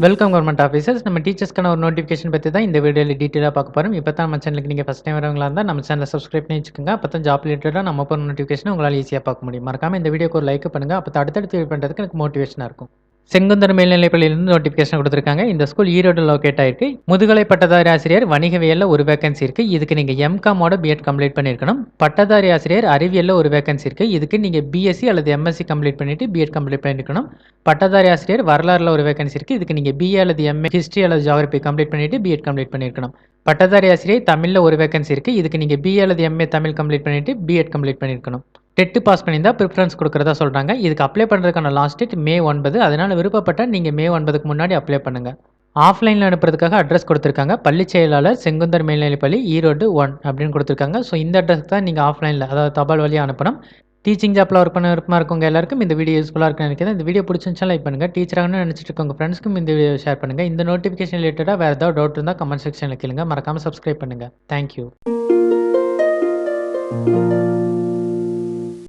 Welcome government officers. நம்ம டீச்சர்ஸ்க்கான ஒரு notification பற்றி தான் இந்த வீடியோவில் டீட்டெயிலாக பார்க்க போகிறோம். இப்போ தான் நம்ம சேனலுக்கு நீங்கள் ஃபஸ்ட் டைம் வரவங்களா இருந்தால் நம்ம சேனலை சப்ஸ்கிரைப் பண்ணி வச்சுக்கோங்க. அப்போ தான் ஜாப் ரிலேட்டடாக நம்ம போகிற நோட்டிஃபிகேஷன் உங்களால் ஈஸியாக பார்க்க முடியும். மறக்காமல் இந்த வீடியோக்கு ஒரு லைக் பண்ணுங்கள். அப்போ அடுத்தடுத்து வீடியோ பண்ணுறதுக்கு எனக்கு மோட்டிவேஷனாக இருக்கும். செங்குந்தர் மேல்நிலைப்பள்ளியிலிருந்து நோட்டிஃபிகேஷன் கொடுத்துருக்காங்க. இந்த ஸ்கூல் ஈரோடு லொக்கேட் ஆயிருக்கு. முதுகலை பட்டதாரி ஆசிரியர் வணிகவியலில் ஒரு வேகன்சி இருக்குது. இதுக்கு நீங்கள் எம்காமோட பிஎட் கம்ப்ளீட் பண்ணியிருக்கணும். பட்டதாரி ஆசிரியர் அறிவியலில் ஒரு வேகன்சி இருக்குது. இதுக்கு நீங்கள் பிஎஸ்சி அல்லது எம்எஸ்சி கம்ப்ளீட் பண்ணிவிட்டு பிஎட் கம்ப்ளீட் பண்ணியிருக்கணும். பட்டதாரி ஆசிரியர் வரலாறுல ஒரு வேகன்சி இருக்குது. இதுக்கு நீங்கள் பிஏ அல்லது எம்ஏ ஹிஸ்ட்ரி அல்லது ஜியாகிரபி கம்ப்ளீட் பண்ணிவிட்டு பிஎட் கம்ப்ளீட் பண்ணியிருக்கணும். பட்டதாரி ஆசிரியர் தமிழில் ஒரு வேகன்சி இருக்குது. இதுக்கு நீங்கள் பிஏ அல்லது எம்ஏ தமிழ் கம்ப்ளீட் பண்ணிவிட்டு பிஎட் கம்ப்ளீட் பண்ணியிருக்கணும். டெட்டு பாஸ் பண்ணியிருந்தால் ப்ரிஃபரன்ஸ் கொடுக்குறதா சொல்கிறாங்க. இதுக்கு அப்ளை பண்ணுறதுக்கான லாஸ்ட் டேட் மே 9. அதனால் விருப்பப்பட்டால் நீங்கள் மே 9க்கு முன்னாடி அப்ளை பண்ணுங்கள். ஆஃப்லைனில் அனுப்புறதுக்காக அட்ரஸ் கொடுத்துருக்காங்க. பள்ளி செயலாளர் செங்குந்தர் மேல்நிலைப்பள்ளி ஈரோடு 1 அப்படின்னு கொடுத்துருக்காங்க. ஸோ இந்த அட்ரஸ்க்கு தான் நீங்கள் ஆஃப்லைனில் அதாவது தபால் வழியாக அனுப்பணும். டீச்சிங் ஜாப்பில் ஒர்க் பண்ண விருப்பமாக இருக்கவங்க எல்லாருக்கும் இந்த வீடியோ யூஸ்ஃபுல்லாக இருக்குன்னு நினைக்கிறேன். இந்த வீடியோ பிடிச்சிருந்துச்சா லைக் பண்ணுங்கள். டீச்சராகனு நினச்சிட்டு இருக்கவங்க ஃப்ரெண்ட்ஸ்க்கும் இந்த வீடியோ ஷேர் பண்ணுங்கள். இந்த நோட்டிஃபிகேஷன் ரிலேட்டடாக வேறு ஏதாவது டவுட் இருந்தால் கமெண்ட் செக்ஷனில் கேளுங்க. மறக்காமல் சப்ஸ்கிரைப் பண்ணுங்கள். தேங்க்யூ.